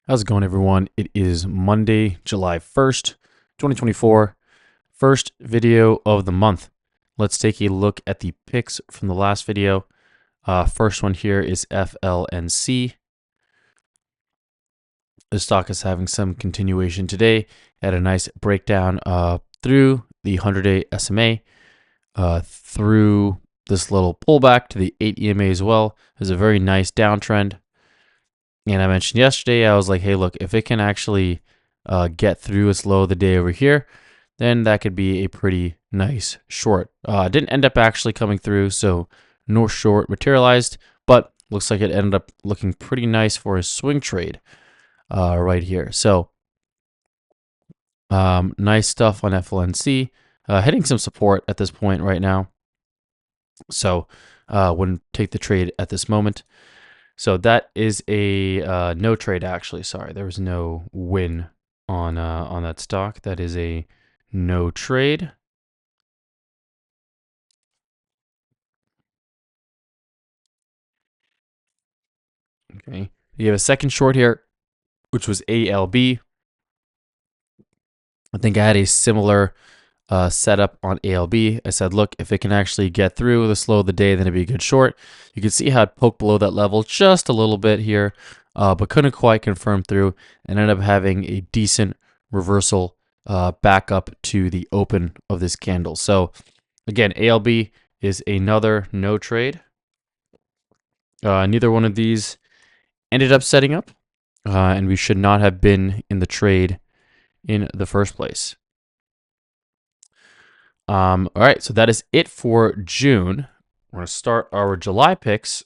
How's it going, everyone? It is Monday, July 1st, 2024. First video of the month. Let's take a look at the picks from the last video. First one here is FLNC. The stock is having some continuation today. Had a nice breakdown through the 100-day SMA, through this little pullback to the 8 EMA as well. There's a very nice downtrend. And I mentioned yesterday, I was like, hey, look, if it can actually get through its low of the day over here, then that could be a pretty nice short. Didn't end up actually coming through, so no short materialized, but looks like it ended up looking pretty nice for a swing trade right here. So nice stuff on FLNC, hitting some support at this point right now. So wouldn't take the trade at this moment. So that is a no trade, actually. Sorry, there was no win on that stock. That is a no trade. Okay, you have a second short here, which was ALB. I think I had a similar setup on ALB. I said, look, if it can actually get through the slow of the day, then it'd be a good short. You can see how it poked below that level just a little bit here, but couldn't quite confirm through and ended up having a decent reversal back up to the open of this candle. So again, ALB is another no trade. Neither one of these ended up setting up, and we should not have been in the trade in the first place. All right, so that is it for June. We're going to start our July picks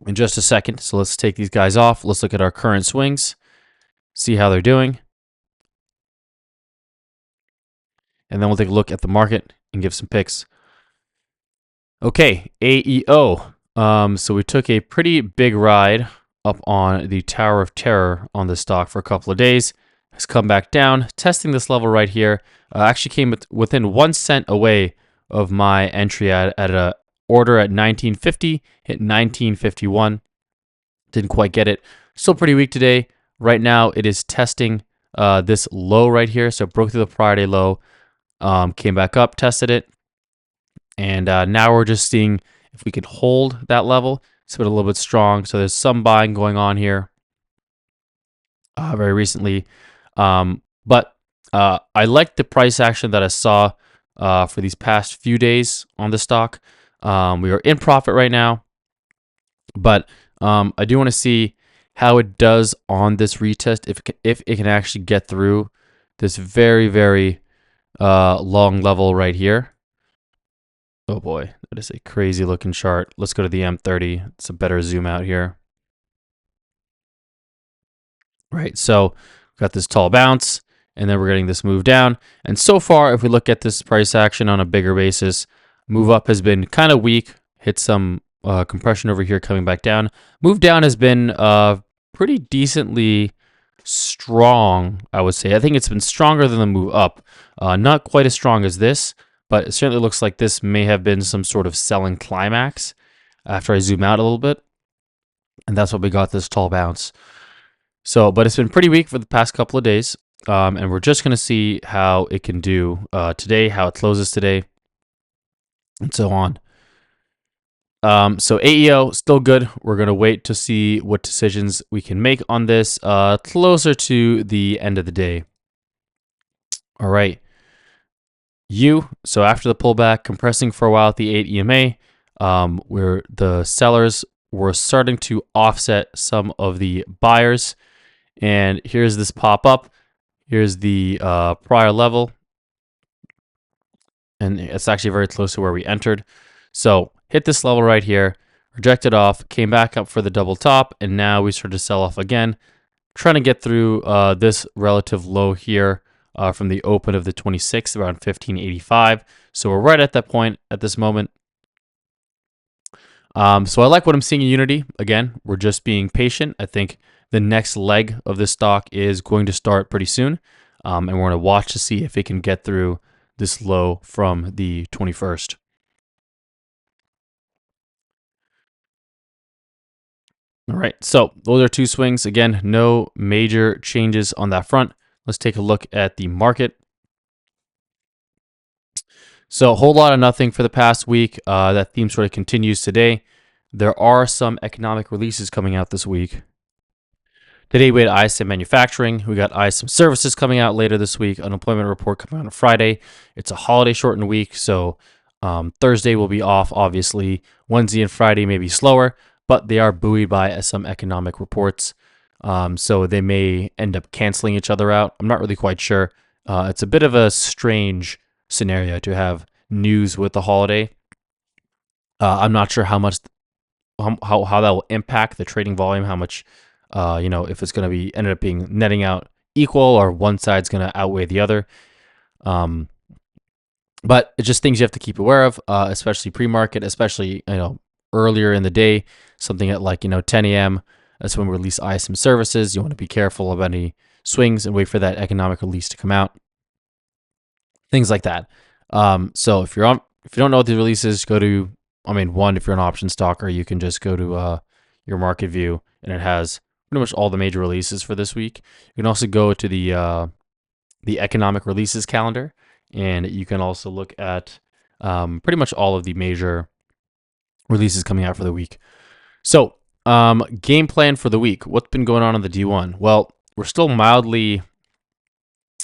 in just a second. So let's take these guys off. Let's look at our current swings, see how they're doing. And then we'll take a look at the market and give some picks. Okay, AEO. So we took a pretty big ride up on the Tower of Terror on this stock for a couple of days. Has come back down, testing this level right here. Actually came within 1 cent away of my entry at a order at 1950, hit 1951. Didn't quite get it. Still pretty weak today. Right now, it is testing this low right here. So it broke through the prior day low, came back up, tested it. And now we're just seeing if we can hold that level. It's been a little bit strong. So there's some buying going on here very recently. But I like the price action that I saw for these past few days on the stock. We are in profit right now, but I do want to see how it does on this retest, if it can actually get through this very, very long level right here. Oh boy, that is a crazy looking chart. Let's go to the M30. It's a better zoom out here. Right, so got this tall bounce, and then we're getting this move down. And so far, if we look at this price action on a bigger basis, move up has been kind of weak, hit some compression over here coming back down. Move down has been pretty decently strong, I would say. I think it's been stronger than the move up. Not quite as strong as this, but it certainly looks like this may have been some sort of selling climax after I zoom out a little bit. And that's what we got, this tall bounce. So, but it's been pretty weak for the past couple of days, and we're just going to see how it can do today, how it closes today, and so on. So AEO, still good. We're going to wait to see what decisions we can make on this closer to the end of the day. All right. So after the pullback, compressing for a while at the 8 EMA, where the sellers were starting to offset some of the buyers. And here's this pop up. Here's the prior level. And it's actually very close to where we entered. So hit this level right here, rejected off, came back up for the double top, and now we started to sell off again, trying to get through this relative low here from the open of the 26th, around 1585. So we're right at that point at this moment. So I like what I'm seeing in Unity. Again, we're just being patient. I think the next leg of this stock is going to start pretty soon, and we're going to watch to see if it can get through this low from the 21st. All right, so those are two swings. Again, no major changes on that front. Let's take a look at the market. So a whole lot of nothing for the past week. That theme sort of continues today. There are some economic releases coming out this week. Today we had ISM manufacturing. We got ISM services coming out later this week. Unemployment report coming out on Friday. It's a holiday shortened week, so Thursday will be off, obviously. Wednesday and Friday may be slower, but they are buoyed by some economic reports. So they may end up canceling each other out. I'm not really quite sure. It's a bit of a strange scenario to have news with the holiday. I'm not sure how much how that will impact the trading volume, how much if it's going to be ended up being netting out equal or one side's going to outweigh the other. But it's just things you have to keep aware of, especially pre-market, especially earlier in the day, something at 10 a.m. That's when we release ISM services. You want to be careful of any swings and wait for that economic release to come out. Things like that. So if you don't know what the release is, go to if you're an option stalker, you can just go to your market view, and it has pretty much all the major releases for this week. You can also go to the economic releases calendar, and you can also look at pretty much all of the major releases coming out for the week. So game plan for the week. What's been going on the D1? Well, we're still mildly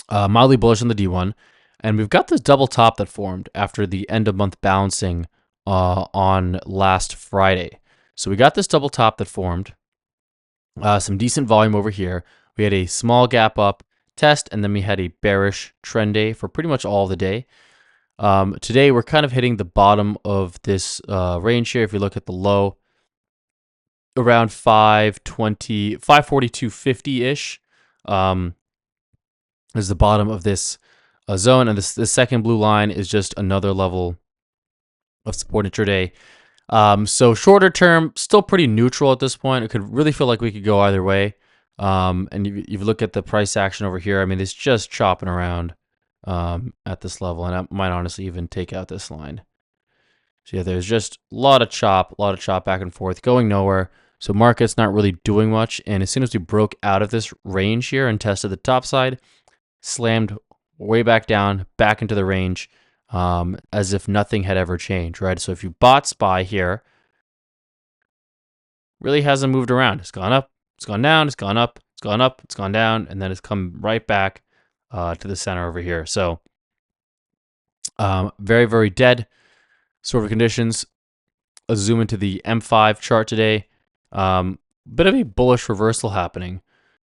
bullish on the D1, and we've got this double top that formed after the end of month bouncing on last Friday. So we got this double top that formed, some decent volume over here. We had a small gap up test, and then we had a bearish trend day for pretty much all of the day. Today we're kind of hitting the bottom of this range here. If you look at the low, around 542.50-ish is the bottom of this zone, and this second blue line is just another level of support intraday. So shorter term, still pretty neutral at this point. It could really feel like we could go either way. And if you look at the price action over here, it's just chopping around at this level, and I might honestly even take out this line. So yeah, there's just a lot of chop back and forth, going nowhere. So market's not really doing much, and as soon as we broke out of this range here and tested the top side, slammed way back down, back into the range, as if nothing had ever changed, right? So if you bought SPY here, really hasn't moved around. It's gone up, it's gone down, it's gone up, it's gone up, it's gone down, and then it's come right back to the center over here. So very, very dead sort of conditions. Let's zoom into the M5 chart today. Bit of a bullish reversal happening.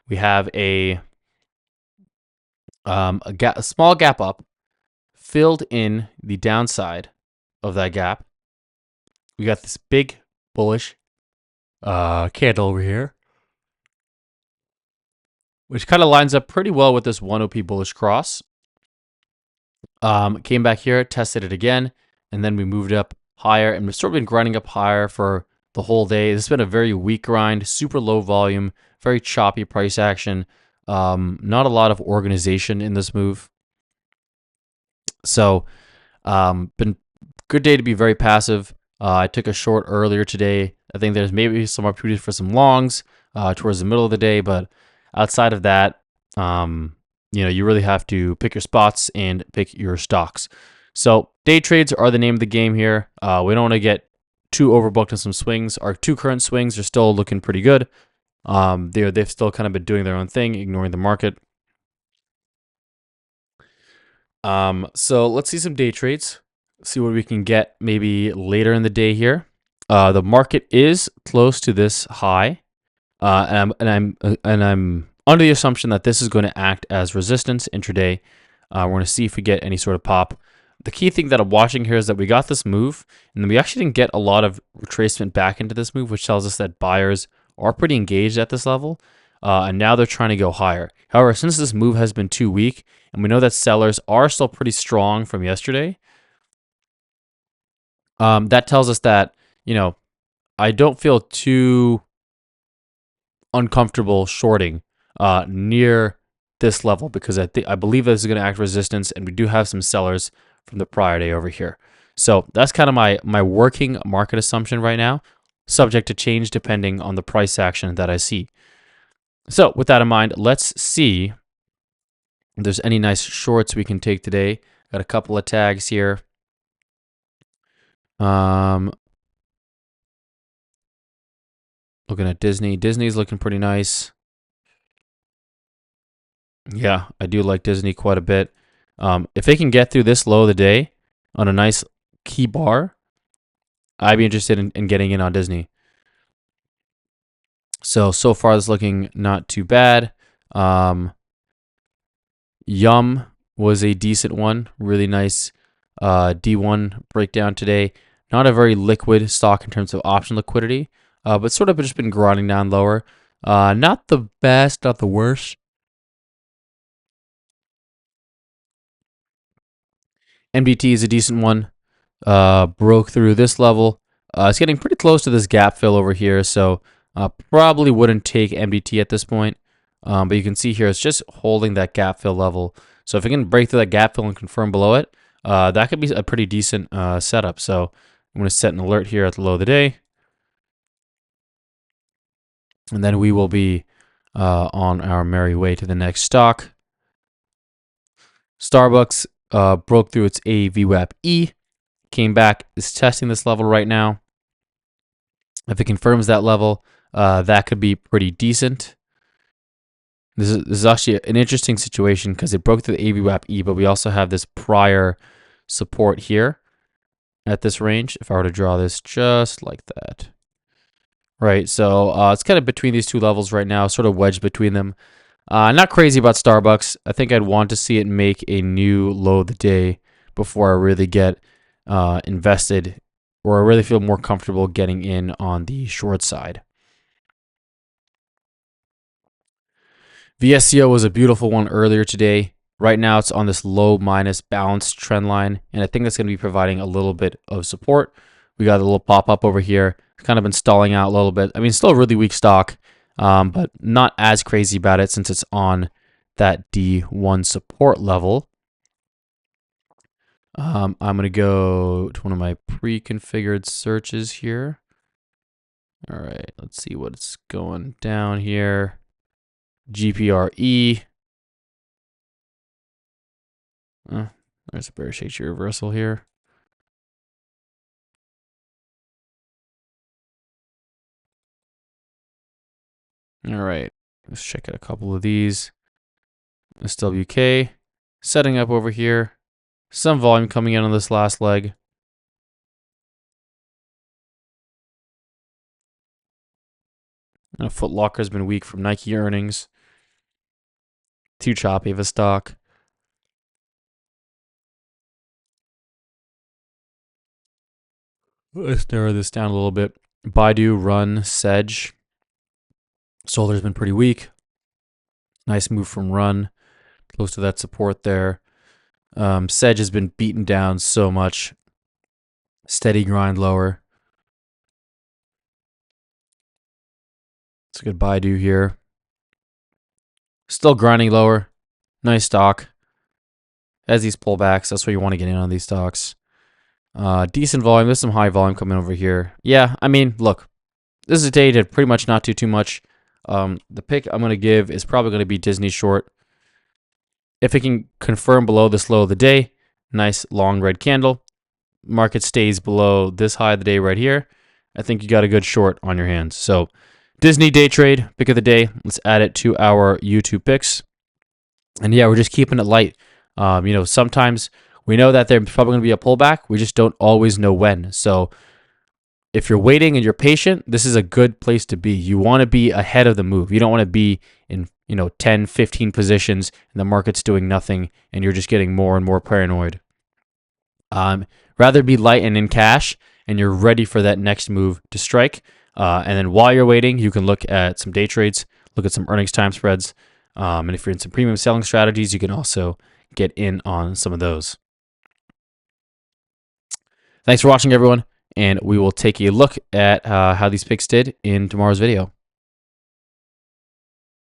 We have a small gap up, filled in the downside of that gap. We got this big bullish candle over here, which kind of lines up pretty well with this 1 OP bullish cross. Came back here, tested it again, and then we moved up higher, and we've sort of been grinding up higher for the whole day. This has been a very weak grind, super low volume, very choppy price action. Not a lot of organization in this move. So, been good day to be very passive. I took a short earlier today. I think there's maybe some opportunities for some longs towards the middle of the day, but outside of that, you really have to pick your spots and pick your stocks. So day trades are the name of the game here. We don't want to get too overbooked in some swings. Our two current swings are still looking pretty good. They've still kind of been doing their own thing, ignoring the market. So let's see some day trades. See what we can get maybe later in the day here. The market is close to this high, and I'm under the assumption that this is going to act as resistance intraday. We're going to see if we get any sort of pop. The key thing that I'm watching here is that we got this move, and then we actually didn't get a lot of retracement back into this move, which tells us that buyers are pretty engaged at this level, and now they're trying to go higher. However, since this move has been too weak, and we know that sellers are still pretty strong from yesterday, that tells us that, I don't feel too uncomfortable shorting near this level, because I believe this is going to act resistance, and we do have some sellers from the prior day over here. So that's kind of my working market assumption right now. subject to change depending on the price action that I see. So with that in mind, let's see if there's any nice shorts we can take today. Got a couple of tags here. Looking at Disney. Disney's looking pretty nice. Yeah, I do like Disney quite a bit. If they can get through this low of the day on a nice key bar, I'd be interested in getting in on Disney. So far it's looking not too bad. Yum was a decent one. Really nice D1 breakdown today. Not a very liquid stock in terms of option liquidity, but sort of just been grinding down lower. Not the best, not the worst. MDT is a decent one. Broke through this level. It's getting pretty close to this gap fill over here, so probably wouldn't take MDT at this point. But you can see here it's just holding that gap fill level. So if it can break through that gap fill and confirm below it, that could be a pretty decent setup. So I'm going to set an alert here at the low of the day. And then we will be on our merry way to the next stock. Starbucks broke through its AVWAP E, came back, is testing this level right now. If it confirms that level, that could be pretty decent. This is actually an interesting situation because it broke through the AVWAP E, but we also have this prior support here at this range. If I were to draw this just like that. Right, so it's kind of between these two levels right now, sort of wedged between them. Not crazy about Starbucks. I think I'd want to see it make a new low of the day before I really get invested, or I really feel more comfortable getting in on the short side. VSCO was a beautiful one earlier today. Right now it's on this low minus balanced trend line, and I think that's going to be providing a little bit of support. We got a little pop-up over here. It's kind of been stalling out a little bit. I mean, still a really weak stock, but not as crazy about it since it's on that D1 support level. I'm going to go to one of my pre-configured searches here. All right, let's see what's going down here. GPRE. There's a bearish HG reversal here. All right, let's check out a couple of these. SWK setting up over here. Some volume coming in on this last leg. Foot Locker has been weak from Nike earnings. Too choppy of a stock. Let's narrow this down a little bit. Baidu, Run, Sedge. Solar's been pretty weak. Nice move from Run. Close to that support there. Sedge has been beaten down so much. Steady grind lower. It's a good Baidu here. Still grinding lower. Nice stock. As these pullbacks, that's where you want to get in on these stocks. Decent volume. There's some high volume coming over here. Yeah, I mean, look. This is a day to pretty much not do too much. The pick I'm going to give is probably going to be Disney short. If it can confirm below this low of the day, nice long red candle. Market stays below this high of the day right here. I think you got a good short on your hands. So Disney day trade, pick of the day. Let's add it to our YouTube picks. And yeah, we're just keeping it light. Sometimes we know that there's probably going to be a pullback. We just don't always know when. So if you're waiting and you're patient, this is a good place to be. You want to be ahead of the move. You don't want to be in 10, 15 positions and the market's doing nothing and you're just getting more and more paranoid. Rather be light and in cash and you're ready for that next move to strike. And then while you're waiting, you can look at some day trades, look at some earnings time spreads. And if you're in some premium selling strategies, you can also get in on some of those. Thanks for watching, everyone. And we will take a look at how these picks did in tomorrow's video.